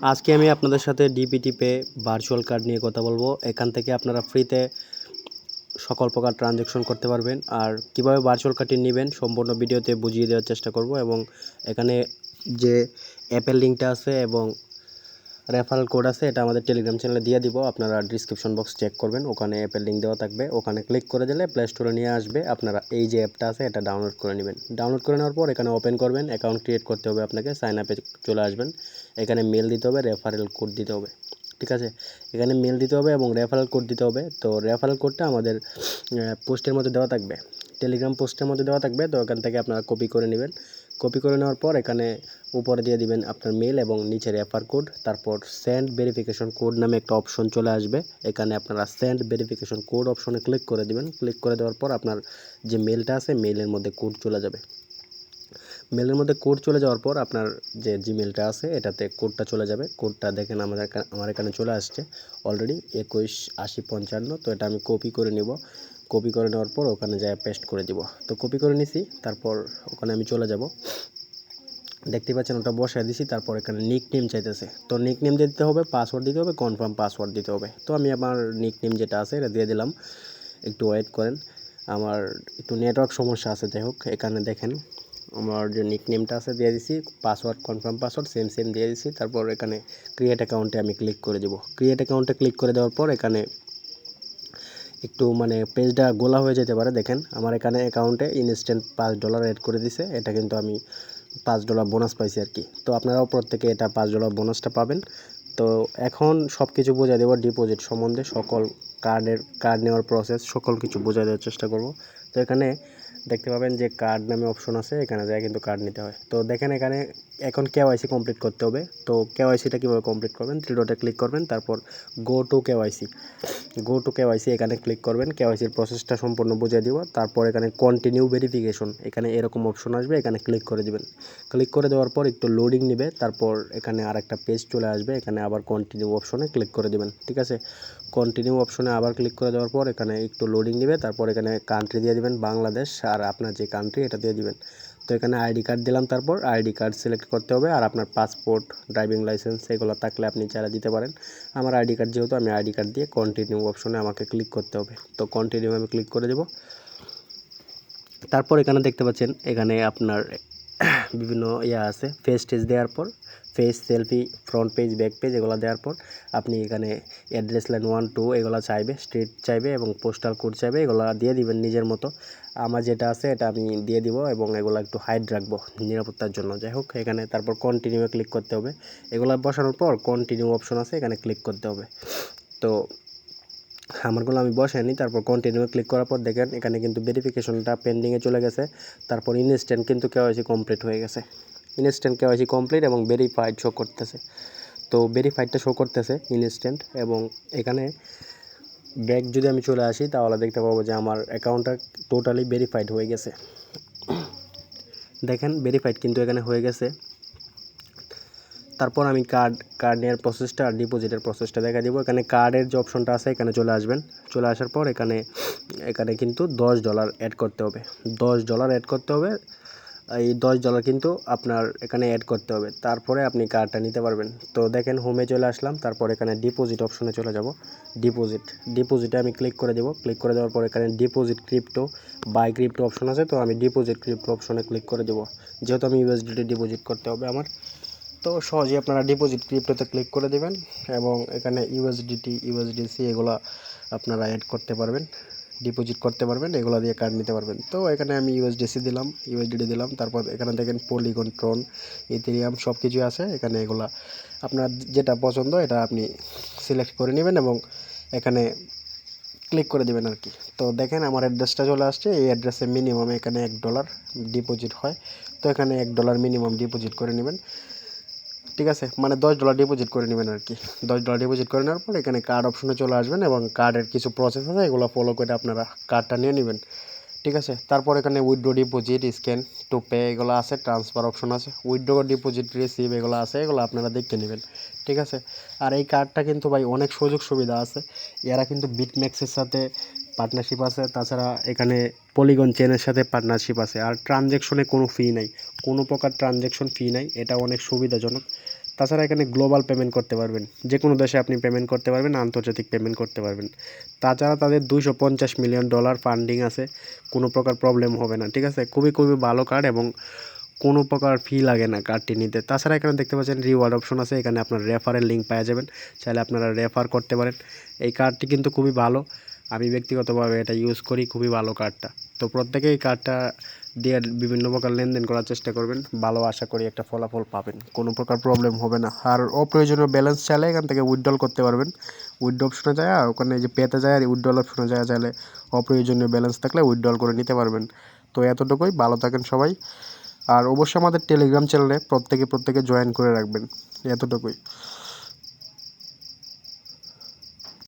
আজকে আমি আপনাদের সাথে ডিবিটি পে ভার্চুয়াল কার্ড নিয়ে কথা বলবো। এখান থেকে আপনারা ফ্রিতে সকল প্রকার ট্রানজ্যাকশন করতে পারবেন। আর কিভাবে ভার্চুয়াল কার্ডটি নেবেন সম্পূর্ণ ভিডিওতে বুঝিয়ে দেওয়ার চেষ্টা করব। এবং এখানে যে অ্যাপের লিঙ্কটা আছে এবং রেফারেল কোড আছে এটা আমাদের টেলিগ্রাম চ্যানেলে দিয়ে দিব। আপনারা ডিসক্রিপশন বক্স চেক করবেন, ওখানে অ্যাপের লিঙ্ক দেওয়া থাকবে। ওখানে ক্লিক করে দিলে প্লে স্টোরে নিয়ে আসবে। আপনারা এই যে অ্যাপটা আছে এটা ডাউনলোড করে নেবেন। ডাউনলোড করে নেওয়ার পর এখানে ওপেন করবেন, অ্যাকাউন্ট ক্রিয়েট করতে হবে আপনাকে। সাইন আপে চলে আসবেন, এখানে মেল দিতে হবে, রেফারেল কোড দিতে হবে। ঠিক আছে, এখানে মেল দিতে হবে এবং রেফারেল কোড দিতে হবে। তো রেফারেল কোডটা আমাদের পোস্টের মধ্যে দেওয়া থাকবে, টেলিগ্রাম পোস্টের মধ্যে দেওয়া থাকবে। তো এখান থেকে আপনারা কপি করে নেবেন। কপি করে নেওয়ার পর এখানে উপরে দিয়ে দিবেন আপনার মেল এবং নিচে রেফার কোড। তারপর সেন্ড ভেরিফিকেশন কোড নামে একটা অপশন চলে আসবে, এখানে আপনারা সেন্ড ভেরিফিকেশন কোড অপশনে ক্লিক করে দিবেন। ক্লিক করে দেওয়ার পর আপনার যে মেলটা আছে মেলের মধ্যে কোড চলে যাবে। মেলের মধ্যে কোড চলে যাওয়ার পর আপনার যে জিমেলটা আছে এটাতে কোডটা চলে যাবে। কোডটা দেখেন আমার এখানে চলে আসছে অলরেডি 218055। তো এটা আমি কপি করে নিব। কপি করে নেওয়ার পর ওখানে যায় পেস্ট করে দিব। তো কপি করে নিছি, তারপর ওখানে আমি চলে যাব। দেখতে পাচ্ছেন ওটা বসায় দিছি। তারপর এখানে নিক নেম চাইতেছে, তো নিক নেম দিতে হবে, পাসওয়ার্ড দিতে হবে, কনফার্ম পাসওয়ার্ড দিতে হবে। তো আমি আমার নিক নেম যেটা আছে এটা দিয়ে দিলাম। একটু ওয়েট করেন, আমার একটু নেটওয়ার্ক সমস্যা আছে। যাই হোক, এখানে দেখেন আমার যে নিক নেমটা আছে দিয়ে দিছি, পাসওয়ার্ড কনফার্ম পাসওয়ার্ড সেম দিয়ে দিছি। তারপর এখানে ক্রিয়েট অ্যাকাউন্টে আমি ক্লিক করে দেব। ক্রিয়েট অ্যাকাউন্টে ক্লিক করে দেওয়ার পর এখানে একটু পেজটা গোলা হয়ে যেতে পারে। দেখেন আমার এখানে অ্যাকাউন্টে ইনস্ট্যান্ট $5 অ্যাড করে দিছে। এটা কিন্তু আমি $5 বোনাস পাইছি আর কি। তো আপনারাও প্রত্যেকে এটা $5 বোনাসটা পাবেন। তো এখন সব কিছু বোঝাই দেবো ডিপোজিট সম্বন্ধে, সকল কার্ড নেওয়ার প্রসেস সকল কিছু বোঝাই দেওয়ার চেষ্টা করব। তো এখানে দেখতে পাবেন যে কার্ড নামে অপশন আছে, এখানে যায় কিন্তু কার্ড নিতে হয়। তো দেখেন এখানে এখন কেওয়াইসি কমপ্লিট করতে হবে। তো কেওয়াইসিটা কীভাবে কমপ্লিট করবেন, 3 ডটে ক্লিক করবেন, তারপর গো টু কেওয়াইসি এখানে ক্লিক করবেন। কেওয়াইসির প্রসেসটা সম্পূর্ণ বুঝিয়ে দিব। তারপর এখানে কন্টিনিউ ভেরিফিকেশন, এখানে এরকম অপশন আসবে, এখানে ক্লিক করে দিবেন। ক্লিক করে দেওয়ার পর একটু লোডিং নেবে, তারপর এখানে আরেকটা পেজ চলে আসবে, এখানে আবার কন্টিনিউ অপশনে ক্লিক করে দিবেন। ঠিক আছে, কন্টিনিউ অপশনে আবার ক্লিক করে দেওয়ার পর এখানে একটু লোডিং নেবে, তারপর এখানে কান্ট্রি দিয়ে দিবেন বাংলাদেশ, আর আপনার যে কান্ট্রি এটা দিয়ে দিবেন। তো এখানে আইডি কার্ড দিলাম, তারপর আইডি কার্ড সিলেক্ট করতে হবে। আর আপনার পাসপোর্ট, ড্রাইভিং লাইসেন্স এগুলো থাকলে আপনি চাইলে দিতে পারেন। আমার আইডি কার্ড যেহেতু, আমি আইডি কার্ড দিয়ে কন্টিনিউ অপশনে আমাকে ক্লিক করতে হবে। তো কন্টিনিউ আমি ক্লিক করে দেব। তারপর এখানে দেখতে পাচ্ছেন এখানে আপনার বিভিন্ন আছে, ফেস টেজ দেওয়ার পর face selfie, front page, back page এগুলো দেওয়ার পর আপনি এখানে অ্যাড্রেস লাইন 1 2 এগুলো চাইবে, স্ট্রিট চাইবে এবং পোস্টাল কোড চাইবে, এগুলো দিয়ে দিবেন নিজের মতো। আমার যেটা আছে এটা আমি দিয়ে দিব এবং এগুলো একটু হাইড রাখবো নিরাপত্তার জন্য। যাই হোক, এখানে তারপর কন্টিনিউ ক্লিক করতে হবে। এগুলো বসানোর পর কন্টিনিউ অপশন আছে, এখানে ক্লিক করতে হবে। তো আমারগুলো আমি বসাইনি। তারপর কন্টিনিউ ক্লিক করার পর দেখেন এখানে কিন্তু ভেরিফিকেশনটা পেন্ডিংয়ে চলে গেছে। তারপর ইনস্ট্যান্ট কিন্তু কেওয়াইসি কমপ্লিট হয়ে গেছে। ইনস্ট্যান্ট কেওয়াইসি কমপ্লিট এবং ভেরিফাইড শো করতেছে। তো ভেরিফাইডটা শো করতেছে ইনস্ট্যান্ট। এবং এখানে ব্যাক যদি আমি চলে আসি তাহলে দেখতে পাবো যে আমার অ্যাকাউন্টটা টোটালি ভেরিফাইড হয়ে গেছে। দেখেন ভেরিফাইড কিন্তু এখানে হয়ে গেছে। তারপর আমি কার্ড নেওয়ার প্রসেসটা আর ডিপোজিটের প্রসেসটা দেখা দিব। এখানে কার্ডের যে অপশনটা আছে এখানে চলে আসবেন। চলে আসার পর এখানে কিন্তু $10 অ্যাড করতে হবে। $10 অ্যাড করতে হবে। এই $10 কিন্তু আপনার এখানে অ্যাড করতে হবে, তারপরে আপনি কার্ডটা নিতে পারবেন। তো দেখেন হোমে চলে আসলাম, তারপর এখানে ডিপোজিট অপশনে চলে যাব। ডিপোজিটে আমি ক্লিক করে দেব। ক্লিক করে দেওয়ার পর এখানে deposit crypto, buy crypto option আছে। তো আমি ডিপোজিট ক্রিপ্টো অপশনে ক্লিক করে দেব, যেহেতু আমি ইউএসডিটি ডিপোজিট করতে হবে আমার। তো সহজেই আপনারা ডিপোজিট ক্রিপ্টোতে ক্লিক করে দেবেন এবং এখানে ইউএসডিটি, ইউএসডিসি এগুলো আপনারা অ্যাড করতে পারবেন, ডিপোজিট করতে পারবেন, এগুলো দিয়ে কার্ড নিতে পারবেন। তো এখানে আমি ইউএসডিসি দিলাম, ইউএসডিটি দিলাম। তারপর এখানে দেখেন পলিগন, ট্রন, ইথেরিয়াম সব কিছু আছে এখানে। এগুলা আপনার যেটা পছন্দ এটা আপনি সিলেক্ট করে নেবেন এবং এখানে ক্লিক করে দেবেন আর কি। তো দেখেন আমার অ্যাড্রেসটা চলে আসছে। এই অ্যাড্রেসে মিনিমাম এখানে $1 ডিপোজিট হয়। তো এখানে $1 মিনিমাম ডিপোজিট করে নেবেন। ঠিক আছে, মানে $10 ডিপোজিট করে নেবেন আর কি। $10 ডিপোজিট করে নেওয়ার পর এখানে কার্ড অপশনে চলে আসবেন এবং কার্ডের কিছু প্রসেস আছে এগুলো ফলো করে আপনারা কার্ডটা নিয়ে নেবেন। ঠিক আছে, তারপর এখানে withdraw deposit, scan to pay এগুলো আছে, ট্রান্সফার অপশন আছে, উইথড্র ডিপোজিট রিসিভ এগুলো আছে, এগুলো আপনারা দেখে নেবেন। ঠিক আছে, আর এই কার্ডটা কিন্তু ভাই অনেক সুযোগ সুবিধা আছে। এরা কিন্তু বিটম্যাক্সের সাথে পার্টনারশিপ আছে, তাছাড়া এখানে পলিগন চেনের সাথে পার্টনারশিপ আছে। আর ট্রানজ্যাকশনে কোনো ফি নাই, কোনো প্রকার ট্রানজ্যাকশন ফি নাই, এটা অনেক সুবিধাজনক। তাছাড়া এখানে গ্লোবাল পেমেন্ট করতে পারবেন, যে কোনো দেশে আপনি পেমেন্ট করতে পারবেন, আন্তর্জাতিক পেমেন্ট করতে পারবেন। তাছাড়া তাদের $250 মিলিয়ন ফান্ডিং আছে, কোনো প্রকার প্রবলেম হবে না, ঠিক আছে। খুবই ভালো কার্ড এবং কোনো প্রকার ফি লাগে না কার্ডটি নিতে। তাছাড়া এখানে দেখতে পাচ্ছেন রিওয়ার্ড অপশন আছে, এখানে আপনার রেফারের লিঙ্ক পাওয়া যাবেন, চাইলে আপনারা রেফার করতে পারেন। এই কার্ডটি কিন্তু খুবই ভালো, আমি ব্যক্তিগতভাবে এটা ইউজ করি, খুবই ভালো কার্ডটা। তো প্রত্যেকেই এই কার্ডটা দিয়ে বিভিন্ন প্রকার লেনদেন করার চেষ্টা করবেন, ভালো আশা করি একটা ফলাফল পাবেন, কোনো প্রকার প্রবলেম হবে না। আর অপ্রয়োজনীয় ব্যালেন্স চাইলে এখান থেকে উইথড্রল করতে পারবেন, উইথড্র অপশনে যায় ওখানে যে পেতে যায় আর উইথড্রল অপশনে যায়, চাইলে অপ্রয়োজনীয় ব্যালেন্স থাকলে উইথড্রল করে নিতে পারবেন। তো এতটুকুই, ভালো থাকেন সবাই। আর অবশ্যই আমাদের টেলিগ্রাম চ্যানেলে প্রত্যেকে জয়েন করে রাখবেন, এতটুকুই।